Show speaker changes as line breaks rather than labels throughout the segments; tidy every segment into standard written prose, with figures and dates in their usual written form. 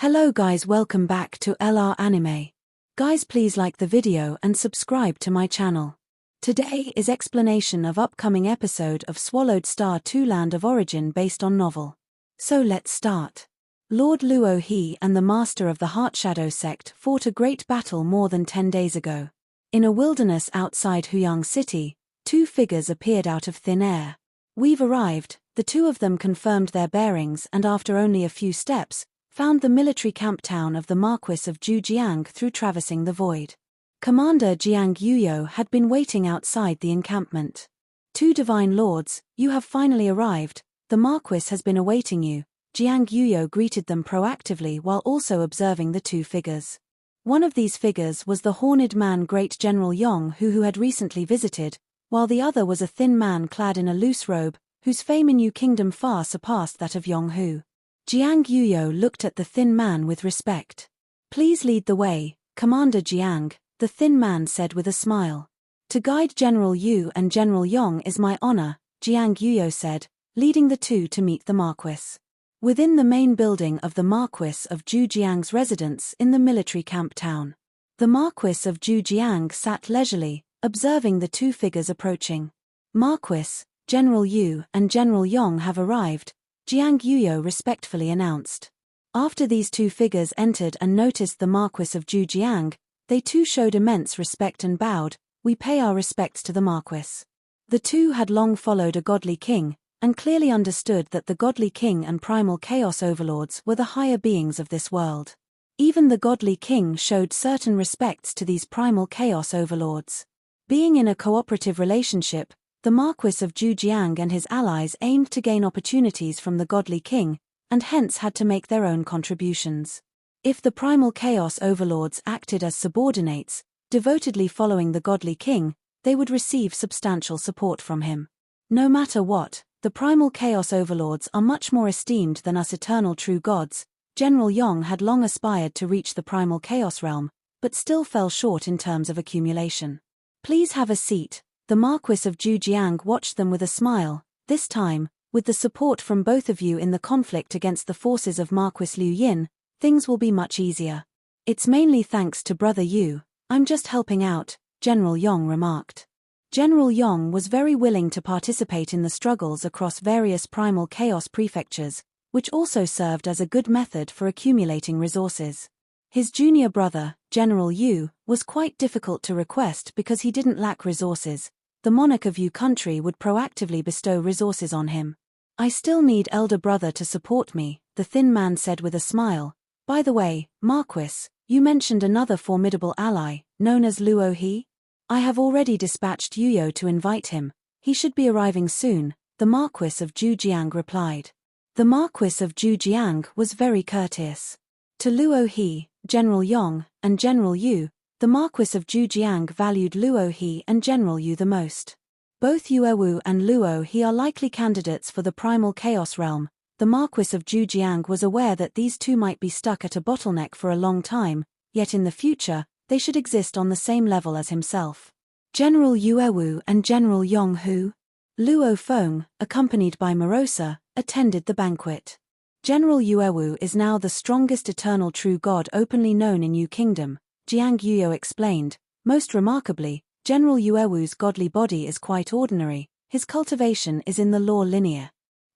Hello guys, welcome back to LR Anime. Guys, please like the video and subscribe to my channel. Today is explanation of upcoming episode of Swallowed Star 2 Land of Origin based on novel. So let's start. Lord Luo He and the master of the Heartshadow sect fought a great battle more than 10 days ago. In a wilderness outside Huyang City, two figures appeared out of thin air. We've arrived, the two of them confirmed their bearings and after only a few steps, found the military camp town of the Marquis of Zhujiang through traversing the void. Commander Jiang Yuyo had been waiting outside the encampment. Two divine lords, you have finally arrived, the Marquis has been awaiting you. Jiang Yuyo greeted them proactively while also observing the two figures. One of these figures was the horned man Great General Yong who had recently visited, while the other was a thin man clad in a loose robe, whose fame in Yu Kingdom far surpassed that of Yong Hu. Jiang Yuyo looked at the thin man with respect. Please lead the way, Commander Jiang, the thin man said with a smile. To guide General Yu and General Yong is my honor, Jiang Yuyo said, leading the two to meet the Marquis. Within the main building of the Marquis of Zhujiang's residence in the military camp town. The Marquis of Zhujiang sat leisurely, observing the two figures approaching. Marquis, General Yu and General Yong have arrived, Jiang Yuyo respectfully announced. After these two figures entered and noticed the Marquis of Zhujiang, they too showed immense respect and bowed, we pay our respects to the Marquis. The two had long followed a godly king, and clearly understood that the godly king and primal chaos overlords were the higher beings of this world. Even the godly king showed certain respects to these primal chaos overlords. Being in a cooperative relationship, the Marquis of Zhujiang and his allies aimed to gain opportunities from the godly king, and hence had to make their own contributions. If the primal chaos overlords acted as subordinates, devotedly following the godly king, they would receive substantial support from him. No matter what, the primal chaos overlords are much more esteemed than us eternal true gods. General Yong had long aspired to reach the primal chaos realm, but still fell short in terms of accumulation. Please have a seat. The Marquis of Zhujiang watched them with a smile. This time, with the support from both of you in the conflict against the forces of Marquis Liu Yin, things will be much easier. It's mainly thanks to Brother Yu, I'm just helping out, General Yong remarked. General Yong was very willing to participate in the struggles across various primal chaos prefectures, which also served as a good method for accumulating resources. His junior brother, General Yu, was quite difficult to request because he didn't lack resources. The monarch of Yu country would proactively bestow resources on him. I still need elder brother to support me, the thin man said with a smile. By the way, Marquis, you mentioned another formidable ally, known as Luo He? I have already dispatched Yuyo to invite him. He should be arriving soon, the Marquis of Zhujiang replied. The Marquis of Zhujiang was very courteous. To Luo He, General Yong, and General Yu, the Marquis of Zhujiang valued Luo He and General Yu the most. Both Yuewu and Luo He are likely candidates for the primal chaos realm. The Marquis of Zhujiang was aware that these two might be stuck at a bottleneck for a long time, yet in the future, they should exist on the same level as himself. General Yuewu and General Yong Hu? Luo Feng, accompanied by Morosa, attended the banquet. General Yuewu is now the strongest eternal true god openly known in Yu Kingdom, Jiang Yuyo explained. Most remarkably, General Yuewu's godly body is quite ordinary, his cultivation is in the law linear.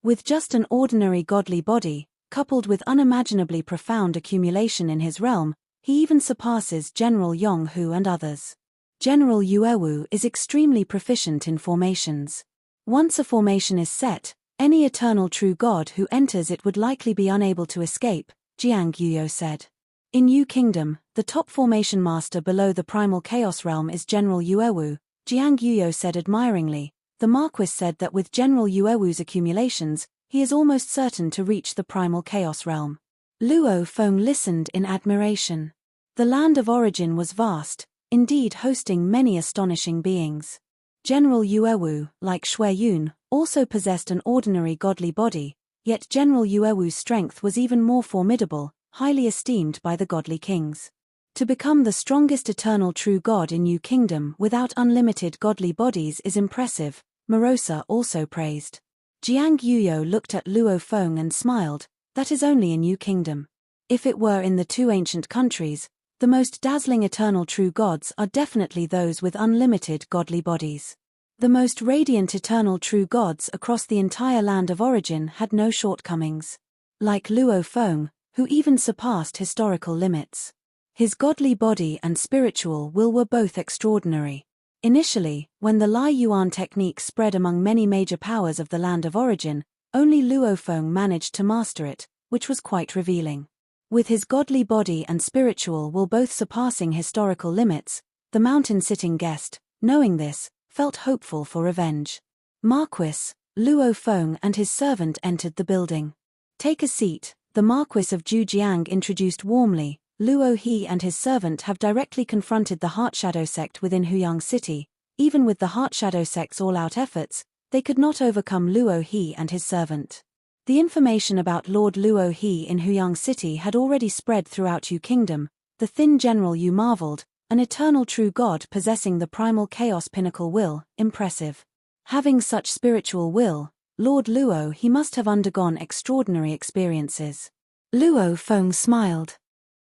With just an ordinary godly body, coupled with unimaginably profound accumulation in his realm, he even surpasses General Yong Hu and others. General Yuewu is extremely proficient in formations. Once a formation is set, any eternal true god who enters it would likely be unable to escape, Jiang Yuyo said. In Yu Kingdom, the top formation master below the primal chaos realm is General Yuewu, Jiang Yuyo said admiringly. The Marquis said that with General Yuewu's accumulations, he is almost certain to reach the primal chaos realm. Luo Feng listened in admiration. The land of origin was vast, indeed hosting many astonishing beings. General Yuewu, like Shui Yun, also possessed an ordinary godly body, yet General Yuewu's strength was even more formidable, highly esteemed by the godly kings. To become the strongest eternal true god in Yu Kingdom without unlimited godly bodies is impressive, Morosa also praised. Jiang Yuyo looked at Luo Feng and smiled, that is only in Yu Kingdom. If it were in the two ancient countries, the most dazzling eternal true gods are definitely those with unlimited godly bodies. The most radiant eternal true gods across the entire land of origin had no shortcomings. Like Luo Feng, who even surpassed historical limits. His godly body and spiritual will were both extraordinary. Initially, when the Lai Yuan technique spread among many major powers of the land of origin, only Luo Feng managed to master it, which was quite revealing. With his godly body and spiritual will both surpassing historical limits, the mountain-sitting guest, knowing this, felt hopeful for revenge. Marquis, Luo Feng and his servant entered the building. "Take a seat," the Marquis of Zhujiang introduced warmly. Luo He and his servant have directly confronted the Heart Shadow sect within Huyang City. Even with the Heart Shadow sect's all-out efforts, they could not overcome Luo He and his servant. The information about Lord Luo He in Huyang City had already spread throughout Yu Kingdom. The thin General Yu marveled, an eternal true god possessing the primal chaos pinnacle will, impressive. Having such spiritual will, Lord Luo He must have undergone extraordinary experiences. Luo Feng smiled.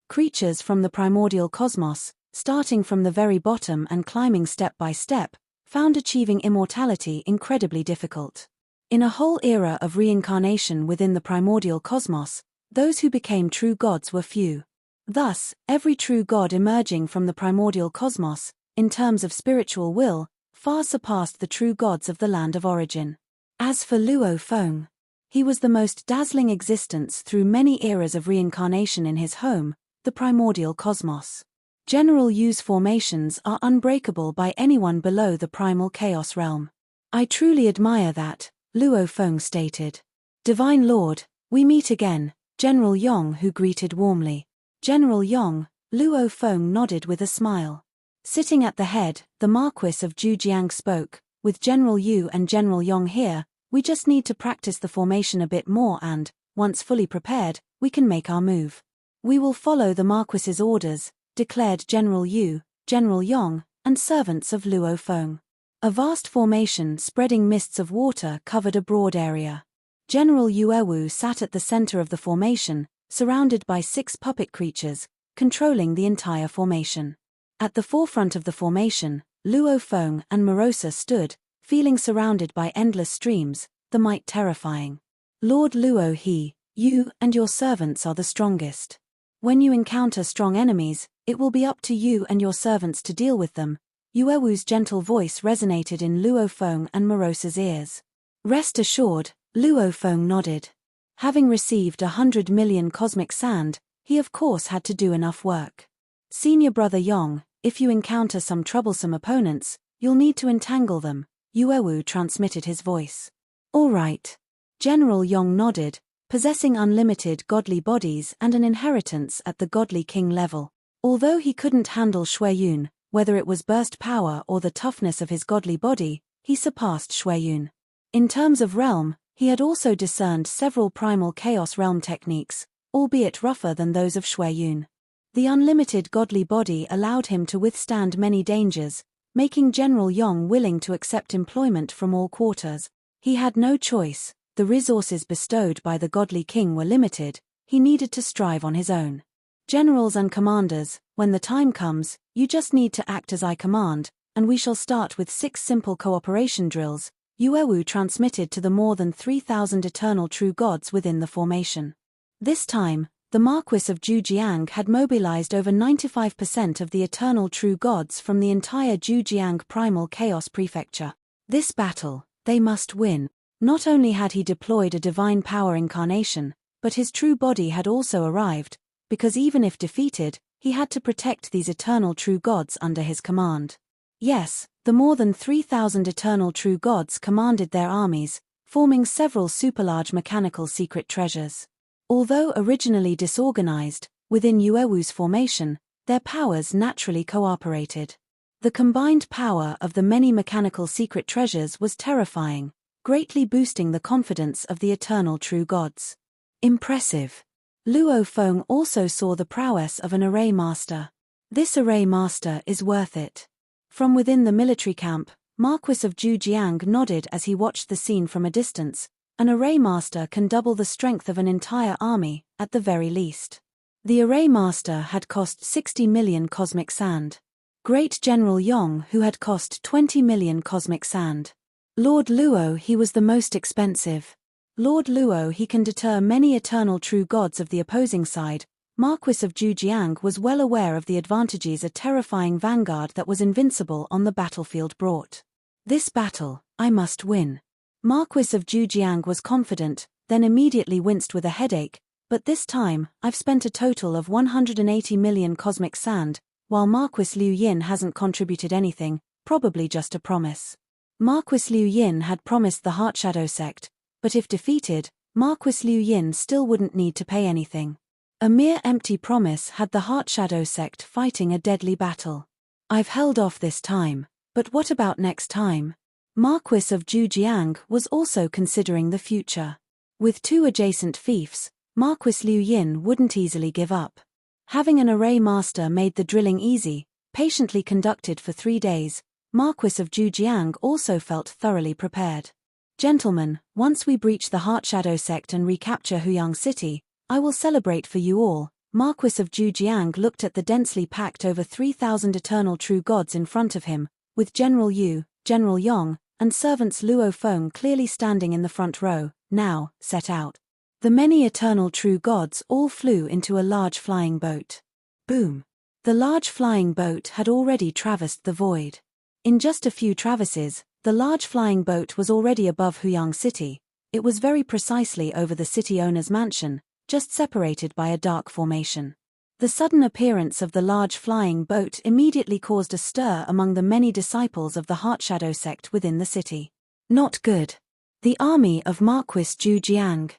Creatures from the primordial cosmos, starting from the very bottom and climbing step by step, found achieving immortality incredibly difficult. In a whole era of reincarnation within the primordial cosmos, those who became true gods were few. Thus, every true god emerging from the primordial cosmos, in terms of spiritual will, far surpassed the true gods of the land of origin. As for Luo Feng, he was the most dazzling existence through many eras of reincarnation in his home, the primordial cosmos. General Yu's formations are unbreakable by anyone below the primal chaos realm. "I truly admire that," Luo Feng stated. "Divine Lord, we meet again," General Yong who greeted warmly. General Yong, Luo Feng nodded with a smile. Sitting at the head, the Marquis of Zhujiang spoke, "With General Yu and General Yong here, we just need to practice the formation a bit more and, once fully prepared, we can make our move." "We will follow the Marquis's orders," declared General Yu, General Yong, and servants of Luo Feng. A vast formation spreading mists of water covered a broad area. General Yuewu sat at the center of the formation, surrounded by 6 puppet creatures, controlling the entire formation. At the forefront of the formation, Luo Feng and Morosa stood, feeling surrounded by endless streams, the might terrifying. "Lord Luo He, you and your servants are the strongest. When you encounter strong enemies, it will be up to you and your servants to deal with them." Yuewu's gentle voice resonated in Luo Feng and Morosa's ears. "Rest assured," Luo Feng nodded. Having received 100 million cosmic sand, he of course had to do enough work. "Senior brother Yong, if you encounter some troublesome opponents, you'll need to entangle them," Yuewu transmitted his voice. "All right." General Yong nodded, possessing unlimited godly bodies and an inheritance at the godly king level. Although he couldn't handle Shuiyun, whether it was burst power or the toughness of his godly body, he surpassed Shuiyun. In terms of realm, he had also discerned several primal chaos realm techniques, albeit rougher than those of Shuiyun. The unlimited godly body allowed him to withstand many dangers, making General Yong willing to accept employment from all quarters. He had no choice, the resources bestowed by the godly king were limited, he needed to strive on his own. "Generals and commanders, when the time comes, you just need to act as I command, and we shall start with 6 simple cooperation drills," Yuewu transmitted to the more than 3,000 eternal true gods within the formation. This time, the Marquis of Zhujiang had mobilized over 95% of the eternal true gods from the entire Zhujiang primal chaos prefecture. This battle, they must win. Not only had he deployed a divine power incarnation, but his true body had also arrived, because even if defeated, he had to protect these eternal true gods under his command. Yes, the more than 3,000 eternal true gods commanded their armies, forming several superlarge mechanical secret treasures. Although originally disorganized, within Yuewu's formation, their powers naturally cooperated. The combined power of the many mechanical secret treasures was terrifying, greatly boosting the confidence of the eternal true gods. Impressive. Luo Feng also saw the prowess of an array master. "This array master is worth it." From within the military camp, Marquis of Zhujiang nodded as he watched the scene from a distance. An array master can double the strength of an entire army, at the very least. The Array Master had cost 60 million cosmic sand. Great General Yong, who had cost 20 million cosmic sand. Lord Luo, he was the most expensive. Lord Luo, he can deter many eternal true gods of the opposing side. Marquis of Zhujiang was well aware of the advantages a terrifying vanguard that was invincible on the battlefield brought. This battle, I must win. Marquis of Zhujiang was confident, then immediately winced with a headache, but this time, I've spent a total of 180 million cosmic sand, while Marquis Liu Yin hasn't contributed anything, probably just a promise. Marquis Liu Yin had promised the Heart Shadow sect, but if defeated, Marquis Liu Yin still wouldn't need to pay anything. A mere empty promise had the Heart Shadow sect fighting a deadly battle. I've held off this time, but what about next time? Marquis of Zhujiang was also considering the future. With two adjacent fiefs, Marquis Liu Yin wouldn't easily give up. Having an Array Master made the drilling easy, patiently conducted for 3 days, Marquis of Zhujiang also felt thoroughly prepared. Gentlemen, once we breach the Heart Shadow sect and recapture Huyang City, I will celebrate for you all. Marquis of Zhujiang looked at the densely packed over 3,000 eternal true gods in front of him, with General Yu, General Yong, and servants Luo Feng clearly standing in the front row. Now, set out. The many eternal true gods all flew into a large flying boat. Boom! The large flying boat had already traversed the void. In just a few traverses, the large flying boat was already above Huyang City. It was very precisely over the city owner's mansion, just separated by a dark formation. The sudden appearance of the large flying boat immediately caused a stir among the many disciples of the Heart Shadow sect within the city. Not good. The army of Marquis Zhujiang.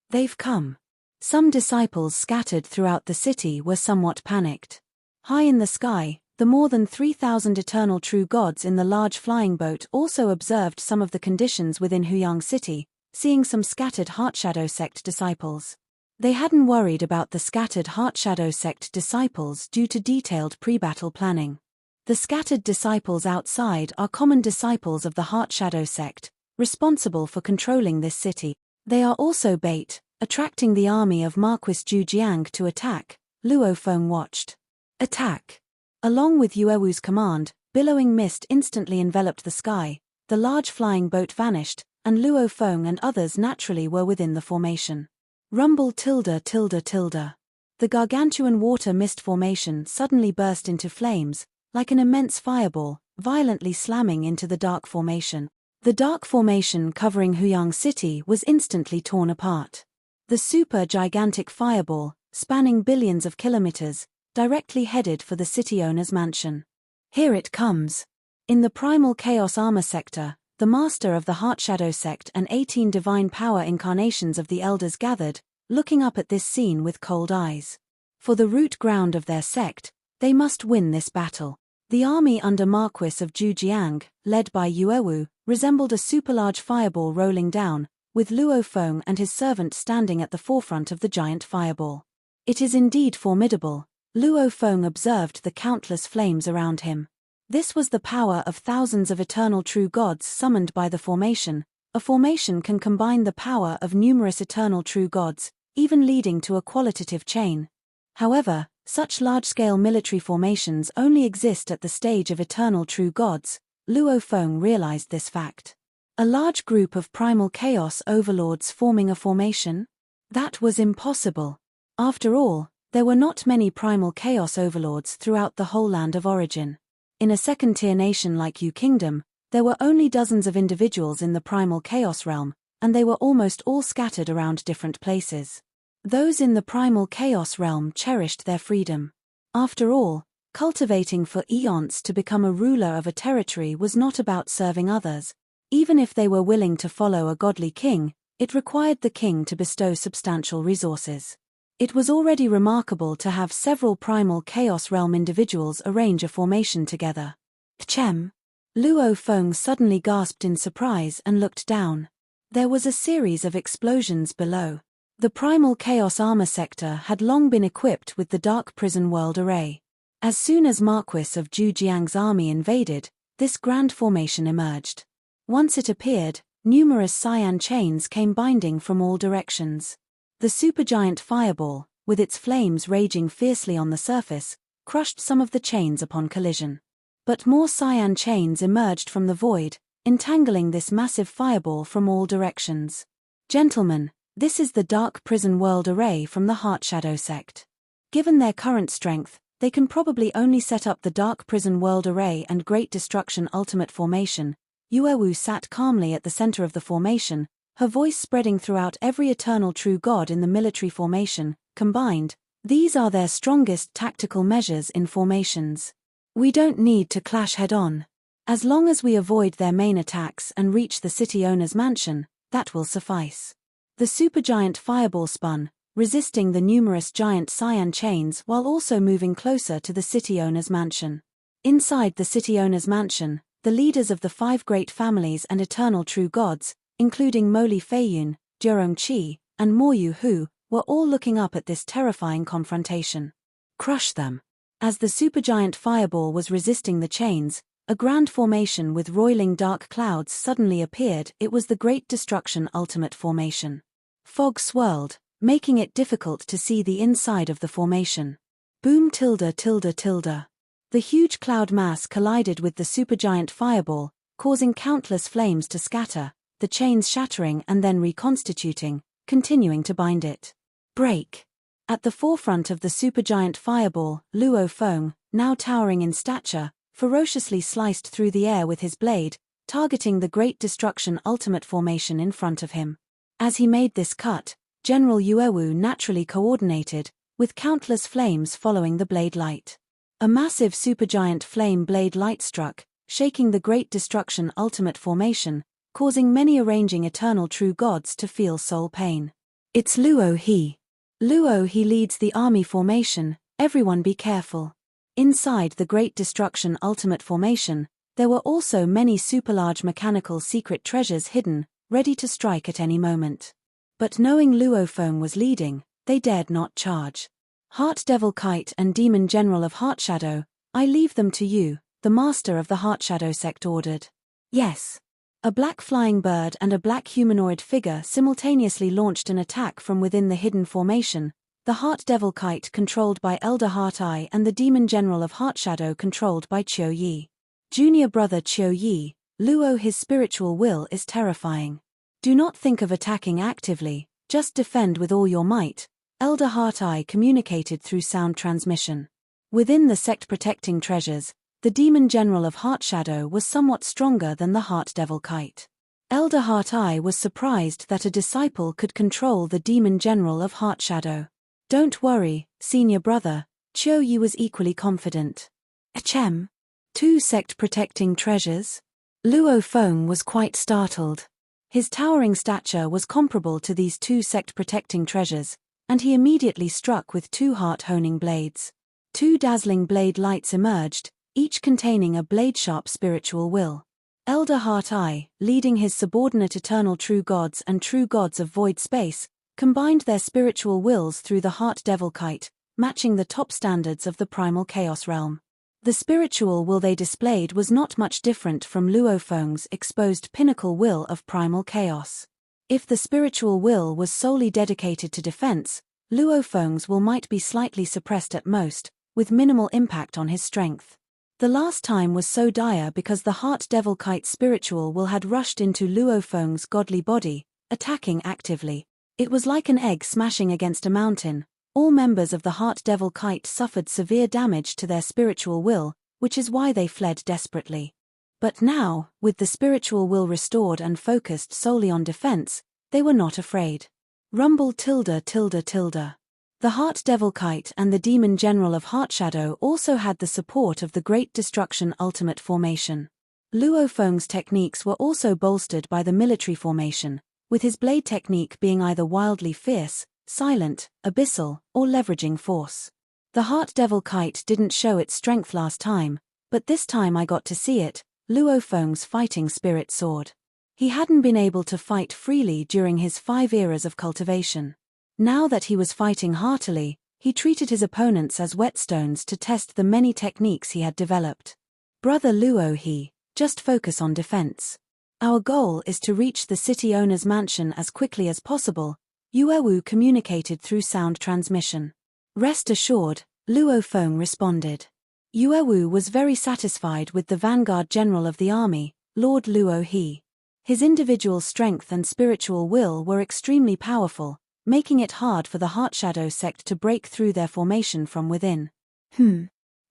They've come. Some disciples scattered throughout the city were somewhat panicked. High in the sky, the more than 3,000 eternal true gods in the large flying boat also observed some of the conditions within Huyang City, seeing some scattered Heart Shadow sect disciples. They hadn't worried about the scattered Heart Shadow sect disciples due to detailed pre-battle planning. The scattered disciples outside are common disciples of the Heart Shadow sect, responsible for controlling this city. They are also bait, attracting the army of Marquis Zhujiang to attack. Luo Feng watched. Attack! Along with Yuewu's command, billowing mist instantly enveloped the sky, the large flying boat vanished, and Luo Feng and others naturally were within the formation. Rumble tilde tilde tilde. The gargantuan water mist formation suddenly burst into flames, like an immense fireball, violently slamming into the dark formation. The dark formation covering Huyang City was instantly torn apart. The super-gigantic fireball, spanning billions of kilometers, directly headed for the city owner's mansion. Here it comes. In the Primal Chaos Armor sector, the master of the Heart Shadow sect and 18 divine power incarnations of the elders gathered, looking up at this scene with cold eyes. For the root ground of their sect, they must win this battle. The army under Marquis of Zhujiang, led by Yuewu, resembled a super-large fireball rolling down, with Luo Feng and his servant standing at the forefront of the giant fireball. It is indeed formidable. Luo Feng observed the countless flames around him. This was the power of thousands of eternal true gods summoned by the formation. A formation can combine the power of numerous eternal true gods, even leading to a qualitative chain. However, such large-scale military formations only exist at the stage of eternal true gods. Luo Feng realized this fact. A large group of primal chaos overlords forming a formation? That was impossible. After all, there were not many primal chaos overlords throughout the whole land of origin. In a second-tier nation like Yu Kingdom, there were only dozens of individuals in the primal chaos realm, and they were almost all scattered around different places. Those in the primal chaos realm cherished their freedom. After all, cultivating for eons to become a ruler of a territory was not about serving others. Even if they were willing to follow a godly king, it required the king to bestow substantial resources. It was already remarkable to have several primal chaos realm individuals arrange a formation together. Pchem! Luo Feng suddenly gasped in surprise and looked down. There was a series of explosions below. The Primal Chaos Armor sector had long been equipped with the Dark Prison World Array. As soon as Marquis of Zhujiang's army invaded, this grand formation emerged. Once it appeared, numerous cyan chains came binding from all directions. The supergiant fireball, with its flames raging fiercely on the surface, crushed some of the chains upon collision. But more cyan chains emerged from the void, entangling this massive fireball from all directions. Gentlemen, this is the Dark Prison World Array from the Heart Shadow sect. Given their current strength, they can probably only set up the Dark Prison World Array and Great Destruction Ultimate Formation. Yuewu sat calmly at the center of the formation, her voice spreading throughout every eternal true god in the military formation. Combined, these are their strongest tactical measures in formations. We don't need to clash head-on. As long as we avoid their main attacks and reach the city owner's mansion, that will suffice. The supergiant fireball spun, resisting the numerous giant cyan chains while also moving closer to the city owner's mansion. Inside the city owner's mansion, the leaders of the 5 great families and eternal true gods, including Moli Feiyun, Jerong Qi, and Moryu Hu, were all looking up at this terrifying confrontation. Crush them. As the supergiant fireball was resisting the chains, a grand formation with roiling dark clouds suddenly appeared. It was the Great Destruction Ultimate Formation. Fog swirled, making it difficult to see the inside of the formation. Boom tilde tilde tilde. The huge cloud mass collided with the supergiant fireball, causing countless flames to scatter, the chains shattering and then reconstituting, continuing to bind it. Break. At the forefront of the supergiant fireball, Luo Feng, now towering in stature, ferociously sliced through the air with his blade, targeting the Great Destruction Ultimate Formation in front of him. As he made this cut, General Yuewu naturally coordinated, with countless flames following the blade light. A massive supergiant flame blade light struck, shaking the Great Destruction Ultimate Formation, causing many arranging eternal true gods to feel soul pain. It's Luo He. Luo He leads the army formation, everyone be careful. Inside the Great Destruction Ultimate Formation, there were also many superlarge mechanical secret treasures hidden, ready to strike at any moment. But knowing Luo Feng was leading, they dared not charge. Heart Devil Kite and Demon General of Heart Shadow, I leave them to you, the master of the Heart Shadow sect ordered. Yes. A black flying bird and a black humanoid figure simultaneously launched an attack from within the hidden formation, the Heart Devil Kite controlled by Elder Heart Eye and the Demon General of Heart Shadow controlled by Qiu Yi. Junior brother Qiu Yi, Luo his spiritual will is terrifying. Do not think of attacking actively, just defend with all your might, Elder Heart Eye communicated through sound transmission. Within the sect protecting treasures, the Demon General of Heart Shadow was somewhat stronger than the Heart Devil Kite. Elder Heart Eye was surprised that a disciple could control the Demon General of Heart Shadow. Don't worry, senior brother, Qiu Yi was equally confident. Achem? 2 sect protecting treasures? Luo Feng was quite startled. His towering stature was comparable to these 2 sect protecting treasures, and he immediately struck with 2 heart-honing blades. 2 dazzling blade lights emerged, each containing a blade-sharp spiritual will. Elder Heart Eye, leading his subordinate eternal true gods and true gods of void space, combined their spiritual wills through the Heart Devil Kite, matching the top standards of the primal chaos realm. The spiritual will they displayed was not much different from Luo Feng's exposed pinnacle will of primal chaos. If the spiritual will was solely dedicated to defense, Luo Feng's will might be slightly suppressed at most, with minimal impact on his strength. The last time was so dire because the Heart Devil Kite spiritual will had rushed into Luo Feng's godly body, attacking actively. It was like an egg smashing against a mountain. All members of the Heart Devil Kite suffered severe damage to their spiritual will, which is why they fled desperately. But now, with the spiritual will restored and focused solely on defense, they were not afraid. Rumble tilde tilde tilde. The Heart Devil Kite and the Demon General of Heart Shadow also had the support of the Great Destruction Ultimate Formation. Luo Feng's techniques were also bolstered by the military formation, with his blade technique being either wildly fierce, silent, abyssal, or leveraging force. The Heart Devil Kite didn't show its strength last time, but this time I got to see it, Luo Feng's fighting spirit sword. He hadn't been able to fight freely during his 5 eras of cultivation. Now that he was fighting heartily, he treated his opponents as whetstones to test the many techniques he had developed. Brother Luo He, just focus on defense. Our goal is to reach the city owner's mansion as quickly as possible. Yuewu communicated through sound transmission. Rest assured, Luo Feng responded. Yuewu was very satisfied with the vanguard general of the army, Lord Luo He. His individual strength and spiritual will were extremely powerful, making it hard for the Heart Shadow sect to break through their formation from within.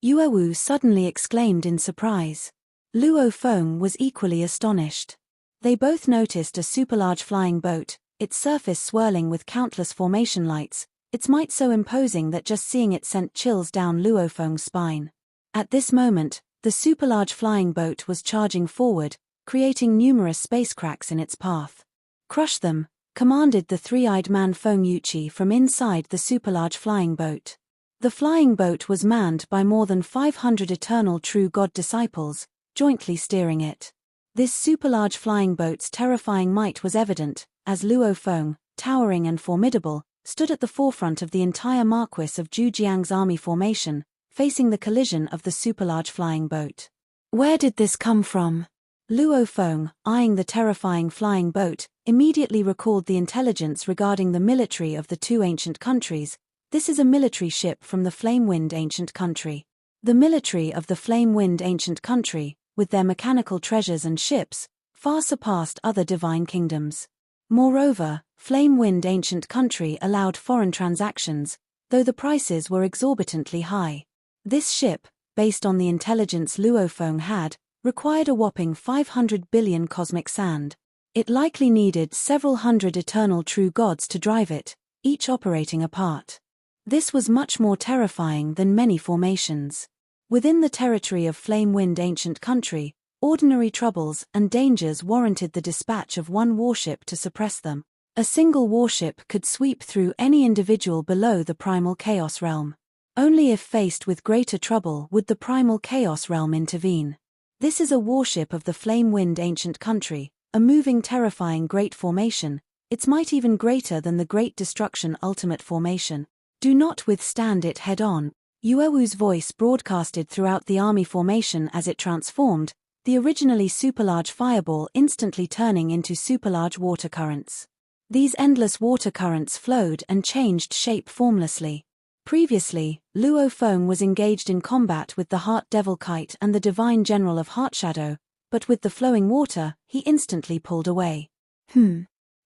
Yuewu suddenly exclaimed in surprise. Luo Feng was equally astonished. They both noticed a superlarge flying boat, its surface swirling with countless formation lights, its might so imposing that just seeing it sent chills down Luo Feng's spine. At this moment, the superlarge flying boat was charging forward, creating numerous space cracks in its path. Crush them, commanded the three-eyed man Feng Yuqi from inside the superlarge flying boat. The flying boat was manned by more than 500 eternal true God disciples, jointly steering it. This superlarge flying boat's terrifying might was evident, as Luo Feng, towering and formidable, stood at the forefront of the entire Marquis of Zhujiang's army formation, facing the collision of the superlarge flying boat. Where did this come from? Luo Feng, eyeing the terrifying flying boat, immediately recalled the intelligence regarding the military of the two ancient countries. This is a military ship from the Flame-Wind ancient country. The military of the Flame-Wind ancient country, with their mechanical treasures and ships, far surpassed other divine kingdoms. Moreover, Flame-Wind ancient country allowed foreign transactions, though the prices were exorbitantly high. This ship, based on the intelligence Luo Feng had, required a whopping 500 billion cosmic sand. It likely needed several hundred eternal true gods to drive it, each operating apart. This was much more terrifying than many formations. Within the territory of Flame-Wind ancient country, ordinary troubles and dangers warranted the dispatch of one warship to suppress them. A single warship could sweep through any individual below the primal chaos realm. Only if faced with greater trouble would the primal chaos realm intervene. This is a warship of the Flame-Wind ancient country, a moving terrifying great formation, its might even greater than the Great Destruction ultimate formation. Do not withstand it head-on. Yuewu's voice broadcasted throughout the army formation as it transformed, the originally superlarge fireball instantly turning into superlarge water currents. These endless water currents flowed and changed shape formlessly. Previously, Luo Feng was engaged in combat with the Heart Devil Kite and the Divine General of Heart Shadow, but with the flowing water, he instantly pulled away.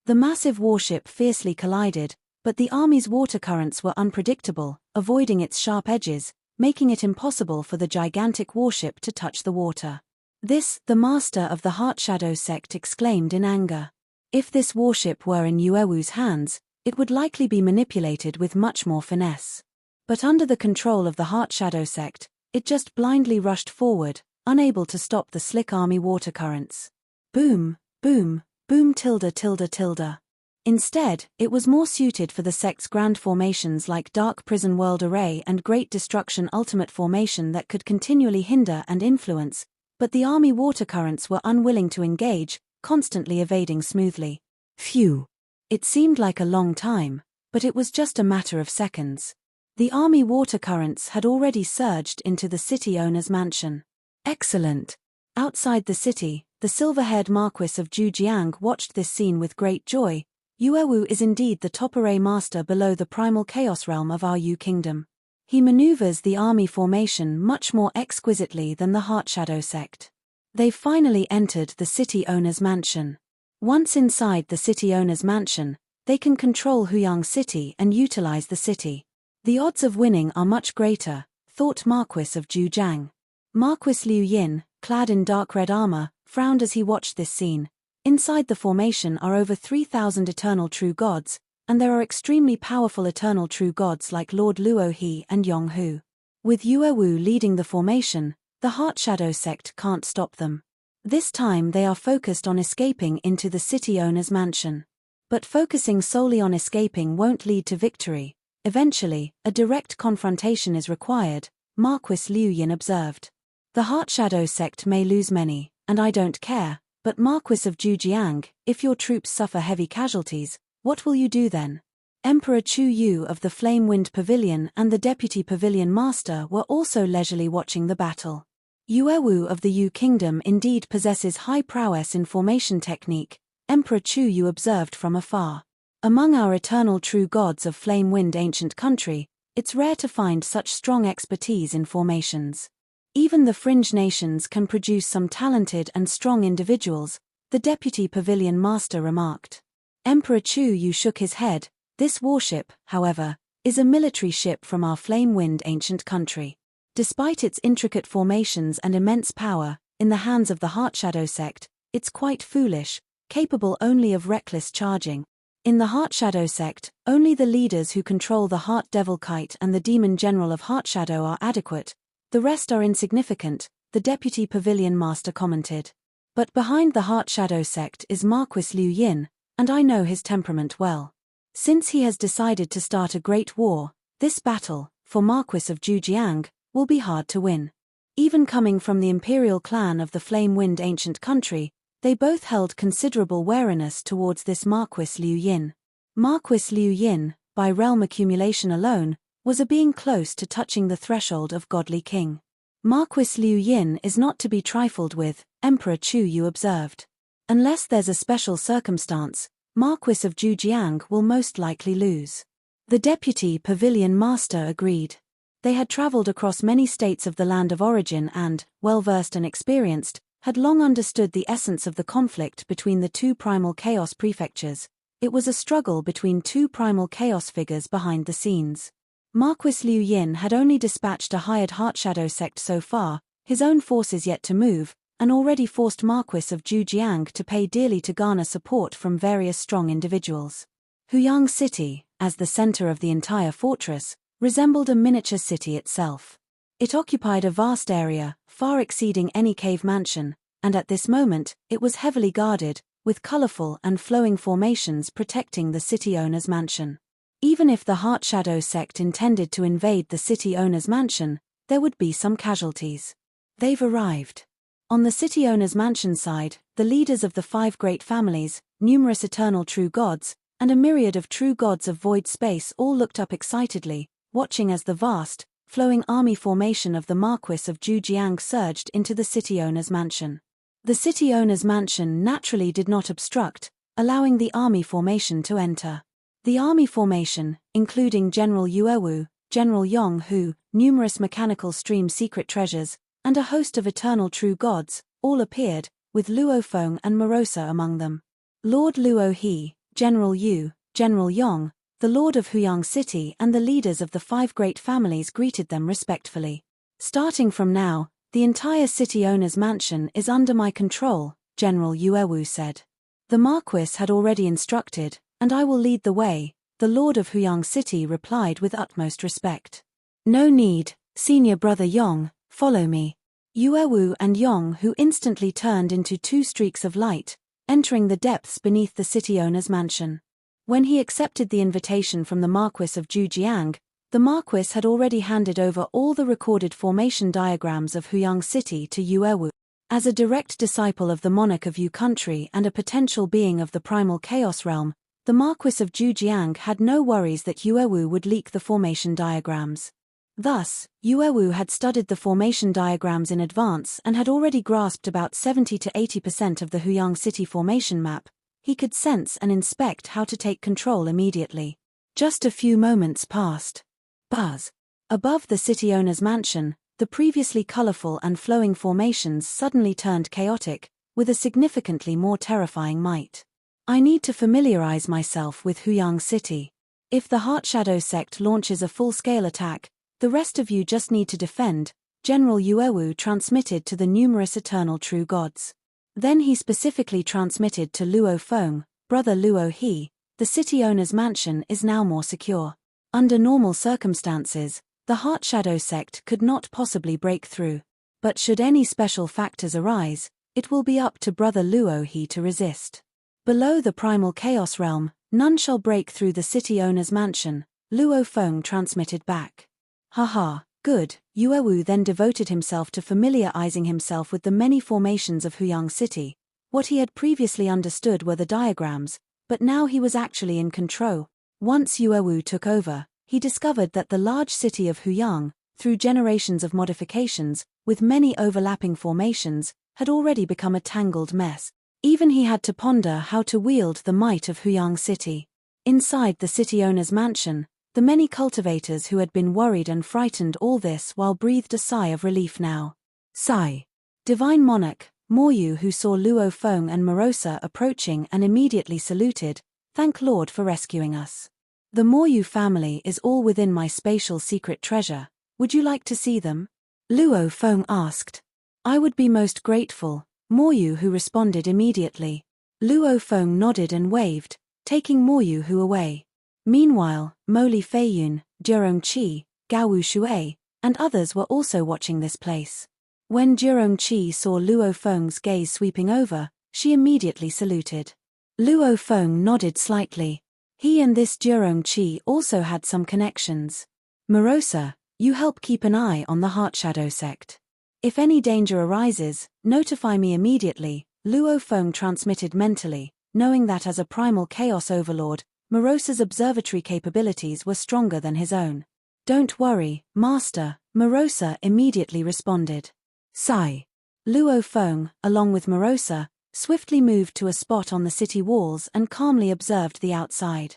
The massive warship fiercely collided, but the army's water currents were unpredictable, avoiding its sharp edges, making it impossible for the gigantic warship to touch the water. This, the master of the Heart Shadow sect exclaimed in anger. If this warship were in Yuewu's hands, it would likely be manipulated with much more finesse. But under the control of the Heart Shadow sect, it just blindly rushed forward, unable to stop the slick army water currents. Boom, boom, boom tilde tilde tilde. Instead, it was more suited for the sect's grand formations like Dark Prison World Array and Great Destruction Ultimate Formation that could continually hinder and influence, but the army water currents were unwilling to engage, constantly evading smoothly. Phew! It seemed like a long time, but it was just a matter of seconds. The army water currents had already surged into the city owner's mansion. Excellent! Outside the city, the silver-haired Marquis of Zhujiang watched this scene with great joy. Yuewu is indeed the top-array master below the primal chaos realm of our Yu kingdom. He maneuvers the army formation much more exquisitely than the Heart Shadow sect. They finally entered the city owner's mansion. Once inside the city owner's mansion, they can control Huyang City and utilize the city. The odds of winning are much greater, thought Marquis of Zhujiang. Marquis Liu Yin, clad in dark red armor, frowned as he watched this scene. Inside the formation are over 3,000 eternal true gods, and there are extremely powerful eternal true gods like Lord Luo He and Yong Hu. With Yuewu leading the formation, the Heart Shadow sect can't stop them. This time they are focused on escaping into the city owner's mansion. But focusing solely on escaping won't lead to victory. Eventually, a direct confrontation is required, Marquis Liu Yin observed. The Heart Shadow sect may lose many, and I don't care, but Marquis of Zhujiang, if your troops suffer heavy casualties, what will you do then? Emperor Chu Yu of the Flame-Wind Pavilion and the Deputy Pavilion Master were also leisurely watching the battle. Yuewu of the Yu Kingdom indeed possesses high prowess in formation technique, Emperor Chu Yu observed from afar. Among our eternal true gods of flame-wind ancient country, it's rare to find such strong expertise in formations. Even the fringe nations can produce some talented and strong individuals, the deputy pavilion master remarked. Emperor Chu Yu shook his head. This warship, however, is a military ship from our flame-wind ancient country. Despite its intricate formations and immense power, in the hands of the Heart Shadow sect, it's quite foolish, capable only of reckless charging. In the Heart Shadow sect, only the leaders who control the Heart Devil Kite and the Demon General of Heart Shadow are adequate, the rest are insignificant, the Deputy Pavilion Master commented. But behind the Heart Shadow sect is Marquis Liu Yin, and I know his temperament well. Since he has decided to start a great war, this battle, for Marquis of Zhujiang, will be hard to win. Even coming from the imperial clan of the Flame-Wind ancient country, they both held considerable wariness towards this Marquis Liu Yin. Marquis Liu Yin, by realm accumulation alone, was a being close to touching the threshold of godly king. Marquis Liu Yin is not to be trifled with, Emperor Chu Yu observed. Unless there's a special circumstance, Marquis of Zhujiang will most likely lose. The deputy pavilion master agreed. They had traveled across many states of the land of origin and, well-versed and experienced, had long understood the essence of the conflict between the two primal chaos prefectures. It was a struggle between two primal chaos figures behind the scenes. Marquis Liu Yin had only dispatched a hired Heart Shadow sect so far, his own forces yet to move, and already forced Marquis of Zhujiang to pay dearly to garner support from various strong individuals. Huyang City, as the center of the entire fortress, resembled a miniature city itself. It occupied a vast area, far exceeding any cave mansion, and at this moment, it was heavily guarded, with colorful and flowing formations protecting the city owner's mansion. Even if the Heart Shadow sect intended to invade the city owner's mansion, there would be some casualties. They've arrived. On the city owner's mansion side, the leaders of the 5 great families, numerous eternal true gods, and a myriad of true gods of void space all looked up excitedly, watching as the vast, flowing army formation of the Marquis of Zhujiang surged into the city owner's mansion. The city owner's mansion naturally did not obstruct, allowing the army formation to enter. The army formation, including General Yuewu, General Yong Hu, numerous mechanical stream secret treasures, and a host of eternal true gods, all appeared, with Luo Feng and Morosa among them. Lord Luo He, General Yu, General Yong, the Lord of Huyang City and the leaders of the 5 great families greeted them respectfully. Starting from now, the entire city owner's mansion is under my control, General Yuewu said. The Marquis had already instructed, and I will lead the way, the Lord of Huyang City replied with utmost respect. No need, senior brother Yong, follow me. Yuewu and Yong Hu instantly turned into 2 streaks of light, entering the depths beneath the city owner's mansion. When he accepted the invitation from the Marquis of Zhujiang, the Marquis had already handed over all the recorded formation diagrams of Huyang City to Yuewu. As a direct disciple of the monarch of Yu country and a potential being of the primal chaos realm, the Marquis of Zhujiang had no worries that Yuewu would leak the formation diagrams. Thus, Yuewu had studied the formation diagrams in advance and had already grasped about 70 to 80% of the Huyang City formation map. He could sense and inspect how to take control immediately. Just a few moments passed. Buzz. Above the city owner's mansion, the previously colorful and flowing formations suddenly turned chaotic, with a significantly more terrifying might. I need to familiarize myself with Huyang City. If the Heart Shadow sect launches a full-scale attack, the rest of you just need to defend, General Yuewu transmitted to the numerous eternal true gods. Then he specifically transmitted to Luo Feng, brother Luo He, the city owner's mansion is now more secure. Under normal circumstances, the Heart Shadow sect could not possibly break through. But should any special factors arise, it will be up to brother Luo He to resist. Below the primal chaos realm, none shall break through the city owner's mansion, Luo Feng transmitted back. Haha, good. Yuewu then devoted himself to familiarizing himself with the many formations of Huyang City. What he had previously understood were the diagrams, but now he was actually in control. Once Yuewu took over, he discovered that the large city of Huyang, through generations of modifications, with many overlapping formations, had already become a tangled mess. Even he had to ponder how to wield the might of Huyang City. Inside the city owner's mansion, the many cultivators who had been worried and frightened all this while breathed a sigh of relief now. Sigh. Divine Monarch, Moryu, who saw Luo Feng and Morosa approaching and immediately saluted, "Thank Lord for rescuing us. The Moryu family is all within my spatial secret treasure. Would you like to see them?" Luo Feng asked. "I would be most grateful," Moryu who responded immediately. Luo Feng nodded and waved, taking Moryu who away. Meanwhile, Moli Feiyun, Zhirong Qi, Gaowu Shui, and others were also watching this place. When Zhirong Qi saw Luo Feng's gaze sweeping over, she immediately saluted. Luo Feng nodded slightly. He and this Zhirong Qi also had some connections. "Morosa, you help keep an eye on the Heart Shadow sect. If any danger arises, notify me immediately," Luo Feng transmitted mentally, knowing that as a primal chaos overlord, Morosa's observatory capabilities were stronger than his own. "Don't worry, Master," Morosa immediately responded. Sigh. Luo Feng, along with Morosa, swiftly moved to a spot on the city walls and calmly observed the outside.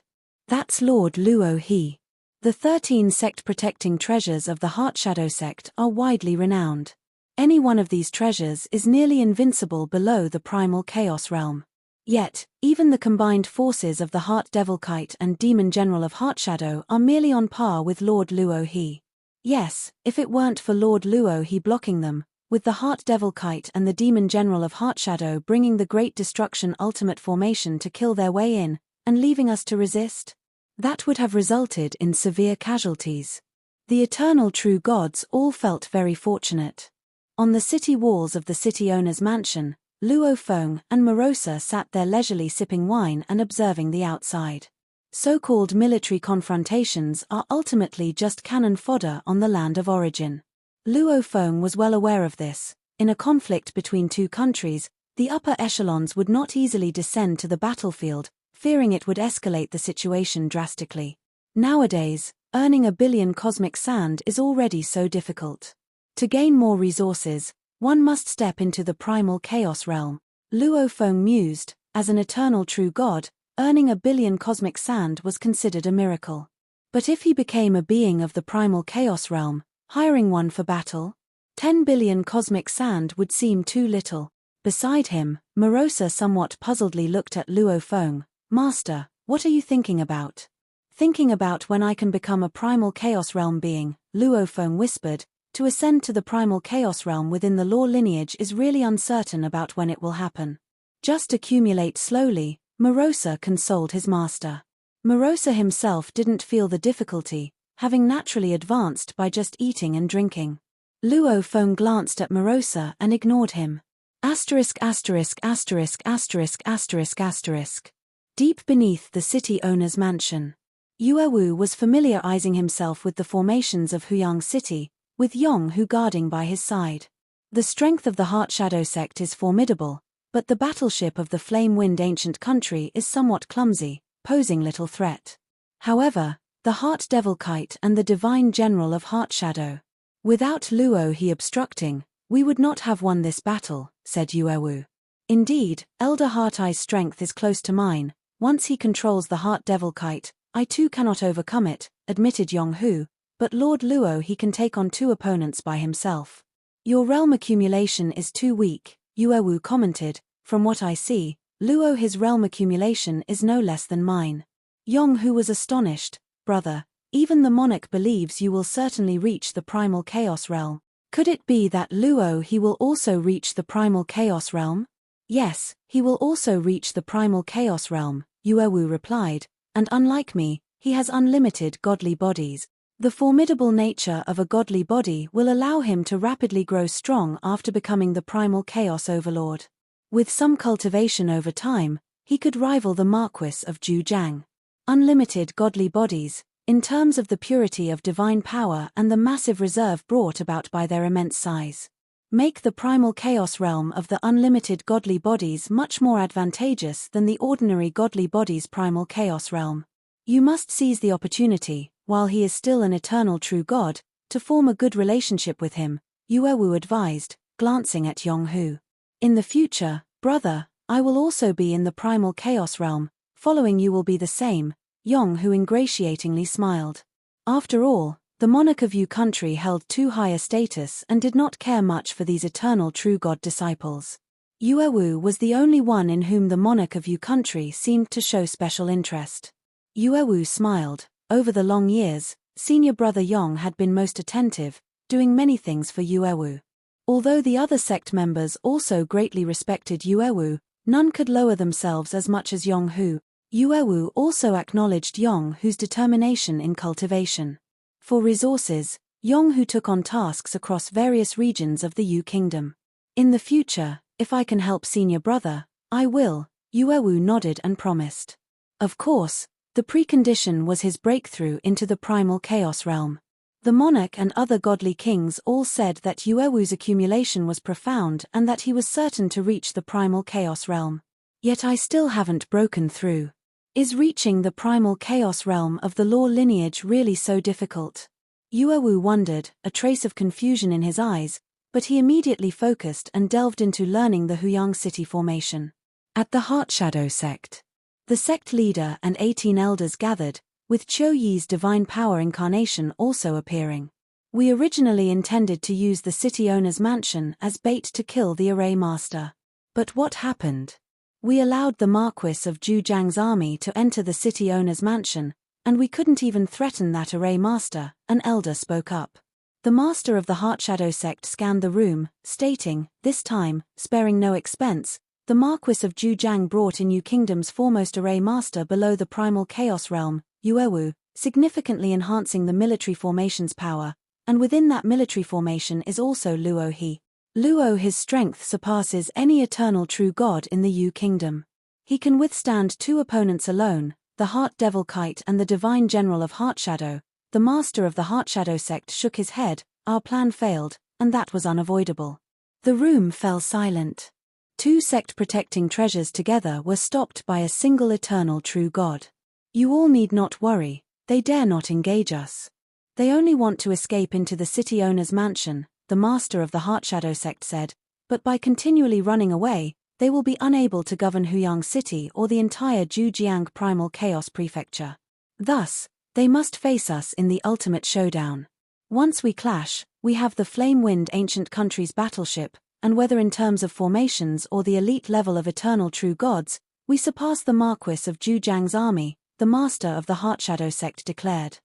"That's Lord Luo He. The 13 sect-protecting treasures of the Heart Shadow sect are widely renowned. Any one of these treasures is nearly invincible below the primal chaos realm. Yet, even the combined forces of the Heart Devil Kite and Demon General of Heart Shadow are merely on par with Lord Luo He. Yes, if it weren't for Lord Luo He blocking them, with the Heart Devil Kite and the Demon General of Heart Shadow bringing the Great Destruction Ultimate Formation to kill their way in, and leaving us to resist, that would have resulted in severe casualties. The eternal true gods all felt very fortunate. On the city walls of the city owner's mansion, Luo Feng and Morosa sat there leisurely sipping wine and observing the outside. So-called military confrontations are ultimately just cannon fodder on the land of origin. Luo Feng was well aware of this. In a conflict between two countries, the upper echelons would not easily descend to the battlefield, fearing it would escalate the situation drastically. Nowadays, earning 1 billion cosmic sand is already so difficult. To gain more resources, one must step into the primal chaos realm. Luo Feng mused, as an eternal true god, earning 1 billion cosmic sand was considered a miracle. But if he became a being of the primal chaos realm, hiring one for battle? 10 billion cosmic sand would seem too little. Beside him, Morosa somewhat puzzledly looked at Luo Feng. "Master, what are you thinking about?" "Thinking about when I can become a primal chaos realm being," Luo Feng whispered. "To ascend to the primal chaos realm within the law lineage is really uncertain about when it will happen. Just accumulate slowly," Morosa consoled his master. Morosa himself didn't feel the difficulty, having naturally advanced by just eating and drinking. Luo Feng glanced at Morosa and ignored him. Asterisk asterisk asterisk asterisk asterisk asterisk. Deep beneath the city owner's mansion, Yuewu was familiarizing himself with the formations of Huyang City, with Yonghu guarding by his side. The strength of the Heart Shadow sect is formidable, but the battleship of the Flame-Wind ancient country is somewhat clumsy, posing little threat. However, the Heart Devil Kite and the Divine General of Heart Shadow. "Without Luo He obstructing, we would not have won this battle," said Yuewu. "Indeed, Elder Heart Eye's strength is close to mine. Once he controls the Heart Devil Kite, I too cannot overcome it," admitted Yonghu. "But Lord Luo He can take on 2 opponents by himself." "Your realm accumulation is too weak," Yuewu commented. "From what I see, Luo His realm accumulation is no less than mine." Yonghu was astonished. "Brother, even the monarch believes you will certainly reach the primal chaos realm. Could it be that Luo He will also reach the primal chaos realm?" "Yes, he will also reach the primal chaos realm," Yuewu replied, "and unlike me, he has unlimited godly bodies. The formidable nature of a godly body will allow him to rapidly grow strong after becoming the primal chaos overlord. With some cultivation over time, he could rival the Marquis of Zhujiang. Unlimited godly bodies, in terms of the purity of divine power and the massive reserve brought about by their immense size, make the primal chaos realm of the unlimited godly bodies much more advantageous than the ordinary godly bodies' primal chaos realm. You must seize the opportunity, while he is still an eternal true god, to form a good relationship with him," Yuewu advised, glancing at Yonghu. "In the future, brother, I will also be in the primal chaos realm, following you will be the same," Yong Hu ingratiatingly smiled. After all, the monarch of Yu country held too high a status and did not care much for these eternal true God disciples. Yuewu was the only one in whom the monarch of Yu country seemed to show special interest. Yuewu smiled. Over the long years, senior brother Yong had been most attentive, doing many things for Yuewu. Although the other sect members also greatly respected Yuewu, none could lower themselves as much as Yong Hu. Yuewu also acknowledged Yong Hu's determination in cultivation. For resources, Yong Hu took on tasks across various regions of the Yu kingdom. In the future, if I can help senior brother, I will, Yuewu nodded and promised. Of course, the precondition was his breakthrough into the primal chaos realm. The monarch and other godly kings all said that Yuewu's accumulation was profound and that he was certain to reach the primal chaos realm. Yet I still haven't broken through. Is reaching the primal chaos realm of the law lineage really so difficult? Yuewu wondered, a trace of confusion in his eyes, but he immediately focused and delved into learning the Huyang city formation. At the Heart Shadow sect, the sect leader and 18 elders gathered, with Qiu Yi's divine power incarnation also appearing. We originally intended to use the city owner's mansion as bait to kill the array master. But what happened? We allowed the Marquis of Zhujiang's army to enter the city owner's mansion, and we couldn't even threaten that array master, an elder spoke up. The master of the Heart Shadow sect scanned the room, stating, this time, sparing no expense, the Marquis of Zhujiang brought in Yu Kingdom's foremost array master below the primal chaos realm, Yuewu, significantly enhancing the military formation's power, and within that military formation is also Luo He. Luo He's strength surpasses any eternal true god in the Yu Kingdom. He can withstand 2 opponents alone, the Heart Devil Kite and the Divine General of Heart Shadow. The master of the Heart Shadow sect shook his head. Our plan failed, and that was unavoidable. The room fell silent. 2 sect-protecting treasures together were stopped by a single eternal true god. You all need not worry, they dare not engage us. They only want to escape into the city owner's mansion, the master of the Heart Shadow sect said, but by continually running away, they will be unable to govern Huyang City or the entire Zhujiang Primal Chaos Prefecture. Thus, they must face us in the ultimate showdown. Once we clash, we have the Flame Wind Ancient Country's battleship, and whether in terms of formations or the elite level of eternal true gods, we surpass the Marquis of Zhujiang's army, the master of the Heart Shadow sect declared.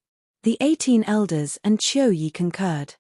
The 18 elders and Qiu Yi concurred.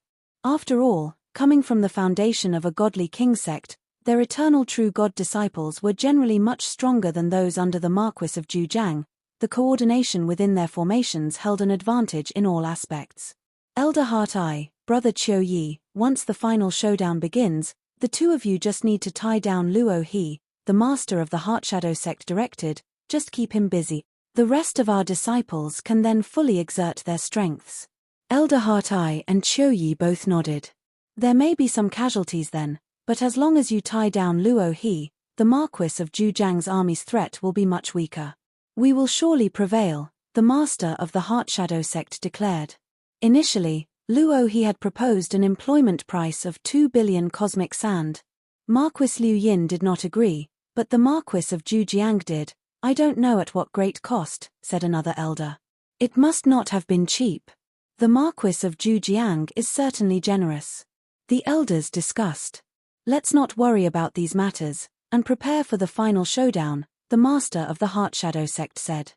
After all, coming from the foundation of a godly king sect, their eternal true god disciples were generally much stronger than those under the Marquis of Zhujiang. The coordination within their formations held an advantage in all aspects. Elder Heart Eye, Brother Qiu Yi, once the final showdown begins, the 2 of you just need to tie down Luo He, the master of the Heart Shadow sect directed, just keep him busy. The rest of our disciples can then fully exert their strengths. Elder Heart Eye and Qiu Yi both nodded. There may be some casualties then, but as long as you tie down Luo He, the Marquis of Zhujiang's army's threat will be much weaker. We will surely prevail, the master of the Heart Shadow sect declared. Initially, Luo He had proposed an employment price of 2 billion cosmic sand. Marquis Liu Yin did not agree, but the Marquis of Zhujiang did. I don't know at what great cost, said another elder. It must not have been cheap. The Marquis of Zhujiang is certainly generous. The elders discussed. Let's not worry about these matters, and prepare for the final showdown, the master of the Heart Shadow sect said.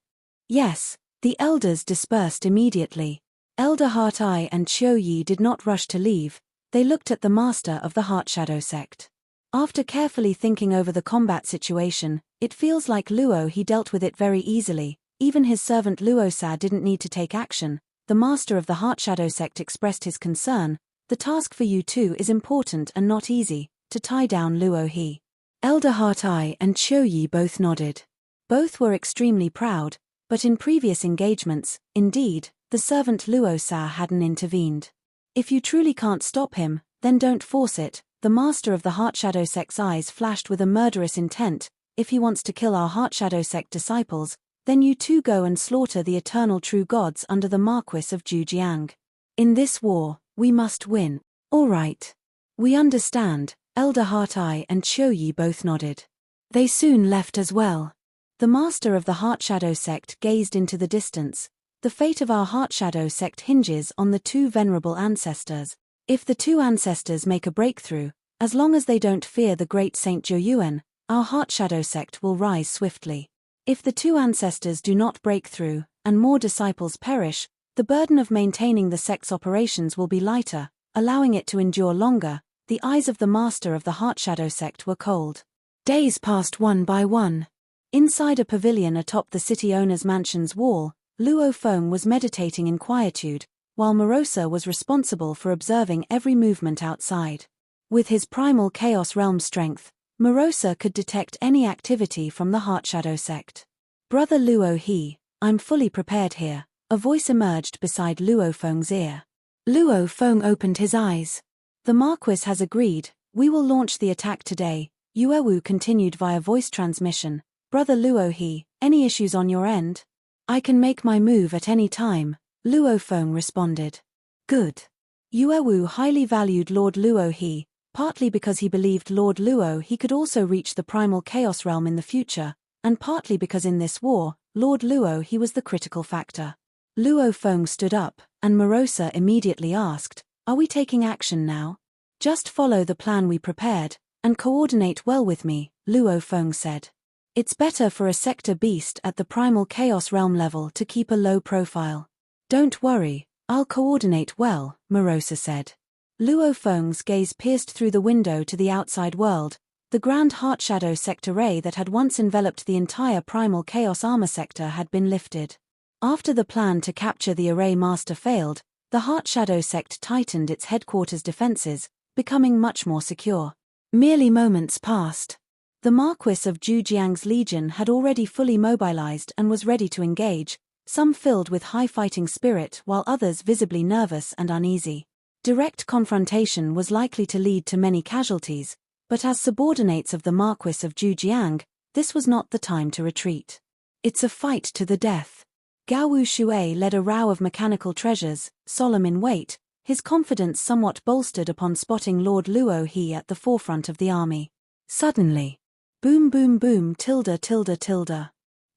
Yes, the elders dispersed immediately. Elder Heart Eye and Qiu Yi did not rush to leave, they looked at the master of the Heart Shadow sect. After carefully thinking over the combat situation, it feels like Luo He dealt with it very easily, even his servant Luo Sa didn't need to take action. The master of the Heart Shadow sect expressed his concern. The task for you 2 is important and not easy, to tie down Luo He. Elder Heart Eye and Qiu Yi both nodded. Both were extremely proud, but in previous engagements, indeed, the servant Luo Sa hadn't intervened. If you truly can't stop him, then don't force it. The master of the Heart Shadow sect's eyes flashed with a murderous intent. If he wants to kill our Heart Shadow sect disciples, then you 2 go and slaughter the eternal true gods under the Marquis of Zhujiang. In this war, we must win. All right. We understand, Elder Heart Eye and Qiu Yi both nodded. They soon left as well. The master of the Heart Shadow sect gazed into the distance. The fate of our Heart Shadow sect hinges on the two venerable ancestors. If the two ancestors make a breakthrough, as long as they don't fear the great Saint Joyuan, our Heart Shadow sect will rise swiftly. If the two ancestors do not break through, and more disciples perish, the burden of maintaining the sect's operations will be lighter, allowing it to endure longer. The eyes of the master of the Heart Shadow sect were cold. Days passed one by one. Inside a pavilion atop the city owner's mansion's wall, Luo Feng was meditating in quietude, while Morosa was responsible for observing every movement outside. With his primal Chaos Realm strength, Morosa could detect any activity from the Heart Shadow sect. Brother Luo He, I'm fully prepared here, a voice emerged beside Luo Feng's ear. Luo Feng opened his eyes. The Marquis has agreed, we will launch the attack today, Yuewu continued via voice transmission. Brother Luo He, any issues on your end? I can make my move at any time, Luo Feng responded. Good. Yuewu highly valued Lord Luo He, partly because he believed Lord Luo He could also reach the primal Chaos Realm in the future, and partly because in this war, Lord Luo He was the critical factor. Luo Feng stood up, and Morosa immediately asked, are we taking action now? Just follow the plan we prepared, and coordinate well with me, Luo Feng said. It's better for a sector beast at the primal Chaos Realm level to keep a low profile. Don't worry, I'll coordinate well, Morosa said. Luo Feng's gaze pierced through the window to the outside world. The Grand Heart Shadow Sect array that had once enveloped the entire primal Chaos Armor sector had been lifted. After the plan to capture the array master failed, the Heart Shadow sect tightened its headquarters defenses, becoming much more secure. Merely moments passed. The Marquis of Zhujiang's legion had already fully mobilized and was ready to engage, some filled with high fighting spirit while others visibly nervous and uneasy. Direct confrontation was likely to lead to many casualties, but as subordinates of the Marquis of Zhujiang, this was not the time to retreat. It's a fight to the death. Gao Wu Shui led a row of mechanical treasures, solemn in weight, his confidence somewhat bolstered upon spotting Lord Luo He at the forefront of the army. Suddenly, boom boom boom tilde tilde tilde.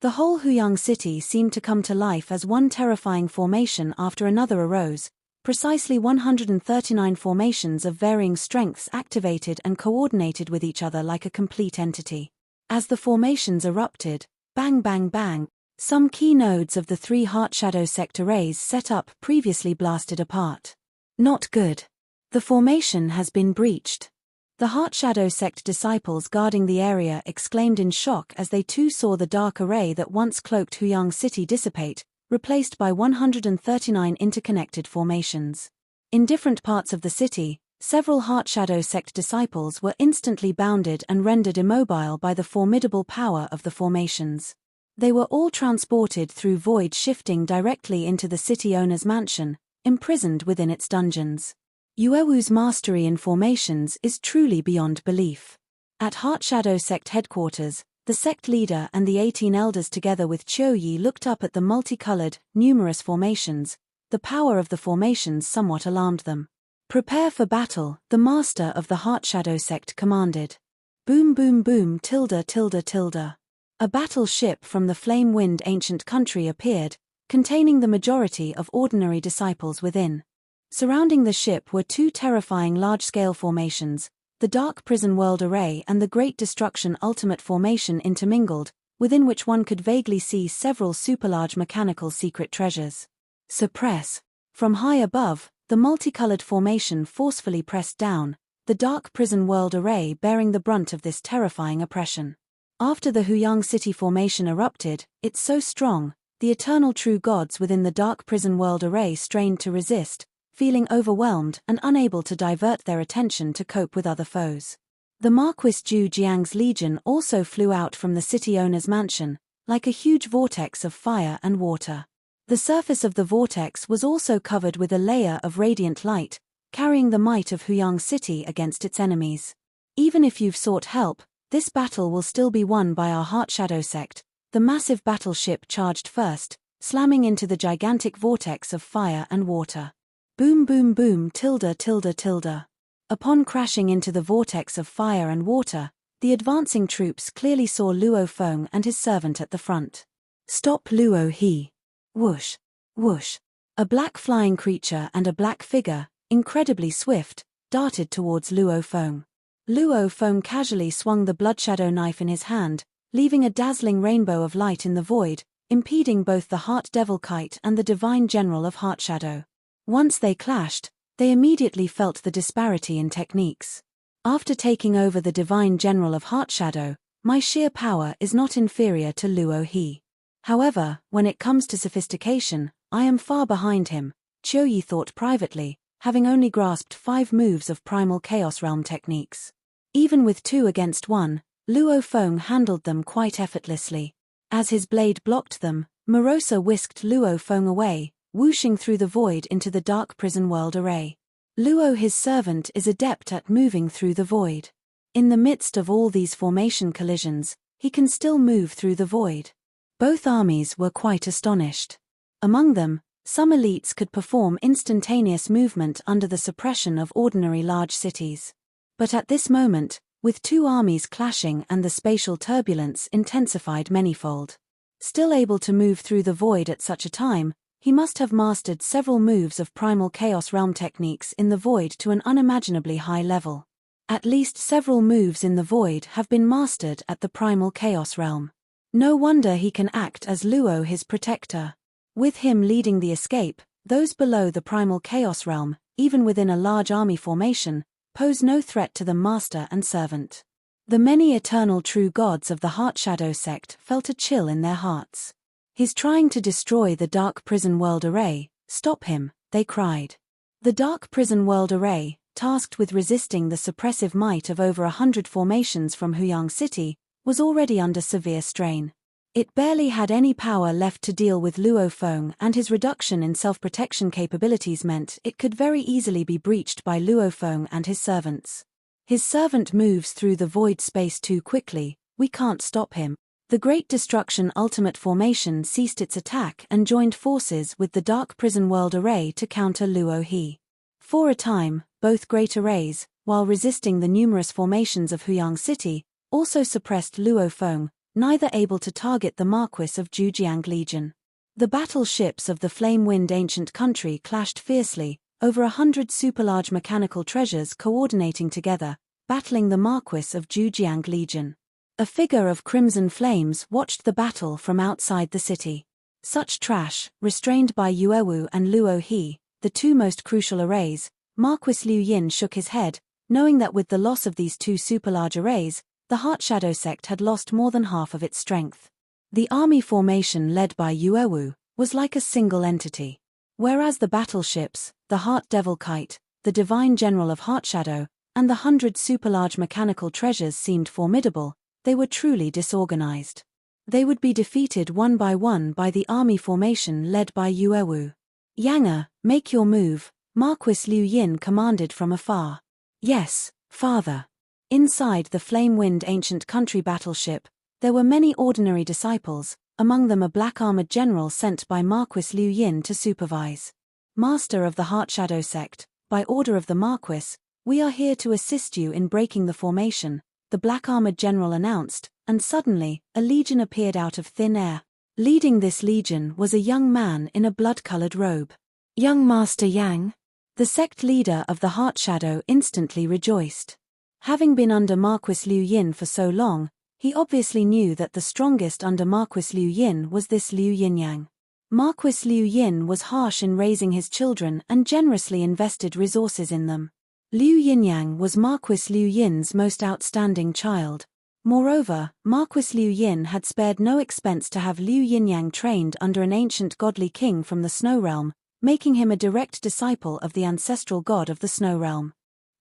The whole Huyang city seemed to come to life as one terrifying formation after another arose. Precisely 139 formations of varying strengths activated and coordinated with each other like a complete entity. As the formations erupted, bang bang bang, some key nodes of the three Heart Shadow sect arrays set up previously blasted apart. Not good. The formation has been breached. The Heart Shadow sect disciples guarding the area exclaimed in shock as they too saw the dark array that once cloaked Huyang City dissipate, replaced by 139 interconnected formations. In different parts of the city, several Heart Shadow sect disciples were instantly bounded and rendered immobile by the formidable power of the formations. They were all transported through void shifting directly into the city owner's mansion, imprisoned within its dungeons. Yuewu's mastery in formations is truly beyond belief. At Heart Shadow sect headquarters, the sect leader and the 18 elders together with Qiuyi looked up at the multicolored, numerous formations. The power of the formations somewhat alarmed them. Prepare for battle, the master of the Heart Shadow sect commanded. Boom boom boom tilde tilde tilde. A battle ship from the flame-wind ancient country appeared, containing the majority of ordinary disciples within. Surrounding the ship were two terrifying large-scale formations, the Dark Prison World Array and the Great Destruction Ultimate Formation intermingled, within which one could vaguely see several superlarge mechanical secret treasures. Suppress. From high above, the multicolored formation forcefully pressed down, the Dark Prison World Array bearing the brunt of this terrifying oppression. After the Huyang City formation erupted, it's so strong, the eternal true gods within the Dark Prison World Array strained to resist, feeling overwhelmed and unable to divert their attention to cope with other foes. The Marquis Zhujiang's legion also flew out from the city owner's mansion, like a huge vortex of fire and water. The surface of the vortex was also covered with a layer of radiant light, carrying the might of Huyang City against its enemies. Even if you've sought help, this battle will still be won by our Heart Shadow sect. The massive battleship charged first, slamming into the gigantic vortex of fire and water. Boom boom boom tilde tilde tilde. Upon crashing into the vortex of fire and water, The advancing troops clearly saw Luo Feng and his servant at the front. "Stop, Luo He!" Whoosh! Whoosh! A black flying creature and a black figure, incredibly swift, darted towards Luo Feng. Luo Feng casually swung the bloodshadow knife in his hand, leaving a dazzling rainbow of light in the void, impeding both the Heart Devil Kite and the Divine General of Heart Shadow. Once they clashed, they immediately felt the disparity in techniques. After taking over the Divine General of Heart Shadow, my sheer power is not inferior to Luo He. However, when it comes to sophistication, I am far behind him, Qiuyi thought privately, having only grasped 5 moves of Primal Chaos Realm techniques. Even with 2 against 1, Luo Feng handled them quite effortlessly. As his blade blocked them, Morosa whisked Luo Feng away, whooshing through the void into the dark prison world array. Luo, his servant, is adept at moving through the void. In the midst of all these formation collisions, he can still move through the void. Both armies were quite astonished. Among them, some elites could perform instantaneous movement under the suppression of ordinary large cities. But at this moment, with 2 armies clashing and the spatial turbulence intensified manyfold, still able to move through the void at such a time, he must have mastered several moves of Primal Chaos Realm techniques in the void to an unimaginably high level. At least several moves in the void have been mastered at the Primal Chaos Realm. No wonder he can act as Luo, his protector. With him leading the escape, those below the Primal Chaos Realm, even within a large army formation, pose no threat to the master and servant. The many eternal true gods of the Heart Shadow sect felt a chill in their hearts. "He's trying to destroy the Dark Prison World Array, stop him," they cried. The Dark Prison World Array, tasked with resisting the suppressive might of over 100 formations from Huyang City, was already under severe strain. It barely had any power left to deal with Luo Feng, and his reduction in self-protection capabilities meant it could very easily be breached by Luo Feng and his servants. "His servant moves through the void space too quickly, we can't stop him." The Great Destruction Ultimate Formation ceased its attack and joined forces with the Dark Prison World Array to counter Luo He. For a time, both great arrays, while resisting the numerous formations of Huyang City, also suppressed Luo Feng, neither able to target the Marquis of Zhujiang Legion. The battleships of the Flame-Wind Ancient Country clashed fiercely, over 100 superlarge mechanical treasures coordinating together, battling the Marquis of Zhujiang Legion. A figure of crimson flames watched the battle from outside the city. Such trash, restrained by Yuewu and Luo He, the 2 most crucial arrays, Marquis Liu Yin shook his head, knowing that with the loss of these 2 superlarge arrays, the Heart Shadow sect had lost more than half of its strength. The army formation led by Yuewu was like a single entity. Whereas the battleships, the Heart Devil Kite, the Divine General of Heart Shadow, and the 100 superlarge mechanical treasures seemed formidable, they were truly disorganized. They would be defeated one by the army formation led by Yuewu. "Yanger, make your move," Marquis Liu Yin commanded from afar. "Yes, father." Inside the Flame-Wind Ancient Country battleship, there were many ordinary disciples, among them a black-armored general sent by Marquis Liu Yin to supervise. "Master of the Heart Shadow sect, by order of the Marquis, we are here to assist you in breaking the formation," the black-armored general announced, and suddenly, a legion appeared out of thin air. Leading this legion was a young man in a blood-colored robe. "Young Master Yang?" The sect leader of the Heart Shadow instantly rejoiced. Having been under Marquis Liu Yin for so long, he obviously knew that the strongest under Marquis Liu Yin was this Liu Yinyang. Marquis Liu Yin was harsh in raising his children and generously invested resources in them. Liu Yinyang was Marquis Liu Yin's most outstanding child. Moreover, Marquis Liu Yin had spared no expense to have Liu Yinyang trained under an ancient godly king from the Snow Realm, making him a direct disciple of the ancestral god of the Snow Realm.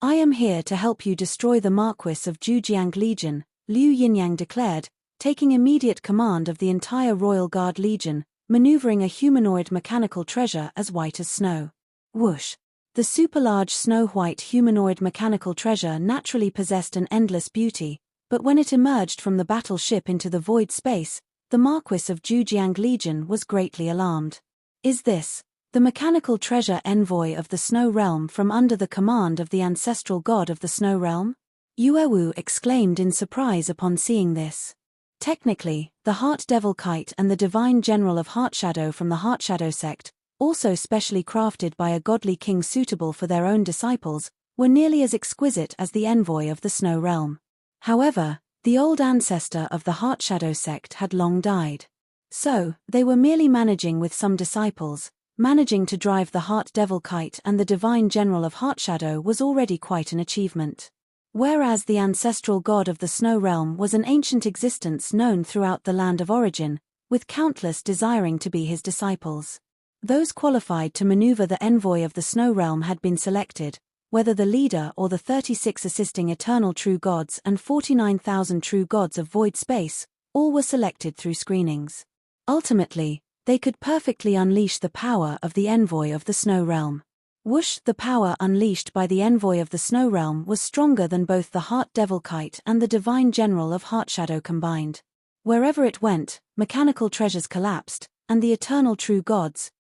"I am here to help you destroy the Marquis of Zhujiang Legion," Liu Yinyang declared, taking immediate command of the entire Royal Guard Legion, maneuvering a humanoid mechanical treasure as white as snow. Whoosh! The super-large snow-white humanoid mechanical treasure naturally possessed an endless beauty, but when it emerged from the battleship into the void space, the Marquis of Zhujiang Legion was greatly alarmed. "Is this the mechanical treasure envoy of the Snow Realm from under the command of the ancestral god of the Snow Realm?" Yuewu exclaimed in surprise upon seeing this. Technically, the Heart Devil Kite and the Divine General of Heartshadow from the Heartshadow sect, also specially crafted by a godly king suitable for their own disciples, were nearly as exquisite as the envoy of the Snow Realm. However, the old ancestor of the Heartshadow sect had long died. So, they were merely managing with some disciples. Managing to drive the Heart Devil Kite and the Divine General of Heartshadow was already quite an achievement. Whereas the ancestral god of the Snow Realm was an ancient existence known throughout the land of origin, with countless desiring to be his disciples. Those qualified to maneuver the envoy of the Snow Realm had been selected, whether the leader or the 36 assisting eternal true gods and 49,000 true gods of void space, all were selected through screenings. Ultimately, they could perfectly unleash the power of the envoy of the Snow Realm. Whoosh! The power unleashed by the envoy of the Snow Realm was stronger than both the Heart Devil Kite and the Divine General of Heartshadow combined. Wherever it went, mechanical treasures collapsed, and the eternal true gods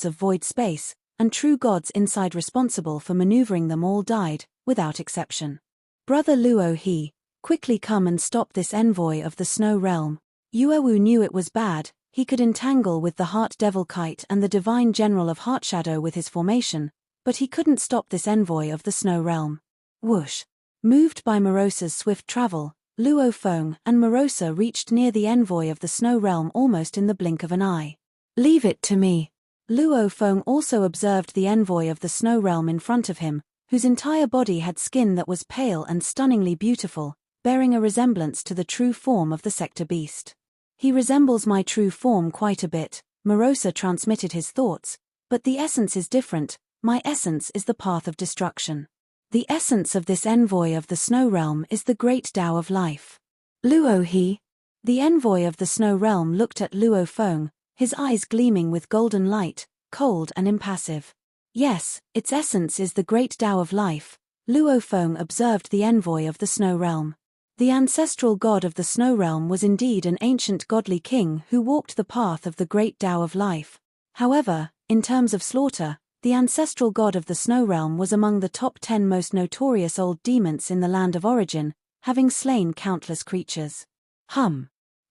of void space, and true gods inside responsible for maneuvering them all died, without exception. Brother Luo He, quickly come and stop this envoy of the Snow Realm. Yuewu knew it was bad. He could entangle with the Heart Devil Kite and the Divine General of Heartshadow with his formation, but he couldn't stop this envoy of the Snow Realm. Whoosh! Moved by Morosa's swift travel, Luo Feng and Morosa reached near the envoy of the Snow Realm almost in the blink of an eye. Leave it to me. Luo Feng also observed the envoy of the Snow Realm in front of him, whose entire body had skin that was pale and stunningly beautiful, bearing a resemblance to the true form of the sector beast. He resembles my true form quite a bit, Morosa transmitted his thoughts, but the essence is different. My essence is the path of destruction. The essence of this envoy of the Snow Realm is the great Tao of life. Luo He. The envoy of the Snow Realm looked at Luo Feng, his eyes gleaming with golden light, cold and impassive. Yes, its essence is the great Tao of life. Luo Feng observed the envoy of the Snow Realm. The ancestral god of the Snow Realm was indeed an ancient godly king who walked the path of the great Tao of life. However, in terms of slaughter, the ancestral god of the Snow Realm was among the top 10 most notorious old demons in the land of origin, having slain countless creatures.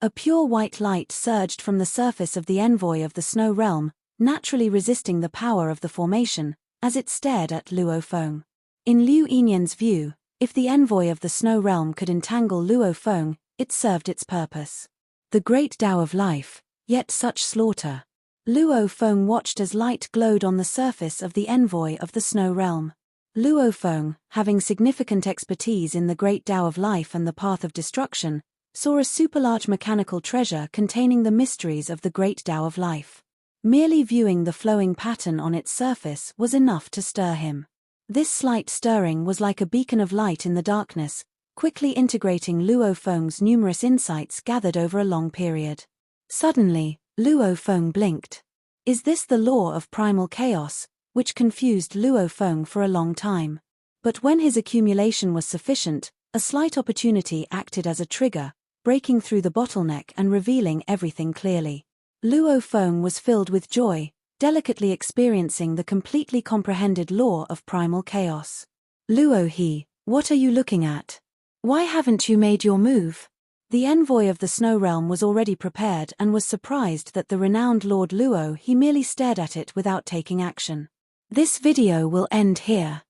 A pure white light surged from the surface of the envoy of the Snow Realm, naturally resisting the power of the formation, as it stared at Luo Feng. In Liu Yinyan's view, if the envoy of the Snow Realm could entangle Luo Feng, it served its purpose. The great Tao of life, yet such slaughter. Luo Feng watched as light glowed on the surface of the envoy of the Snow Realm. Luo Feng, having significant expertise in the great Tao of life and the path of destruction, saw a superlarge mechanical treasure containing the mysteries of the great Tao of life. Merely viewing the flowing pattern on its surface was enough to stir him. This slight stirring was like a beacon of light in the darkness, quickly integrating Luo Feng's numerous insights gathered over a long period. Suddenly, Luo Feng blinked. Is this the law of primal chaos, which confused Luo Feng for a long time? But when his accumulation was sufficient, a slight opportunity acted as a trigger, breaking through the bottleneck and revealing everything clearly. Luo Feng was filled with joy, delicately experiencing the completely comprehended law of primal chaos. Luo He, what are you looking at? Why haven't you made your move? The envoy of the Snow Realm was already prepared and was surprised that the renowned Lord Luo He merely stared at it without taking action. This video will end here.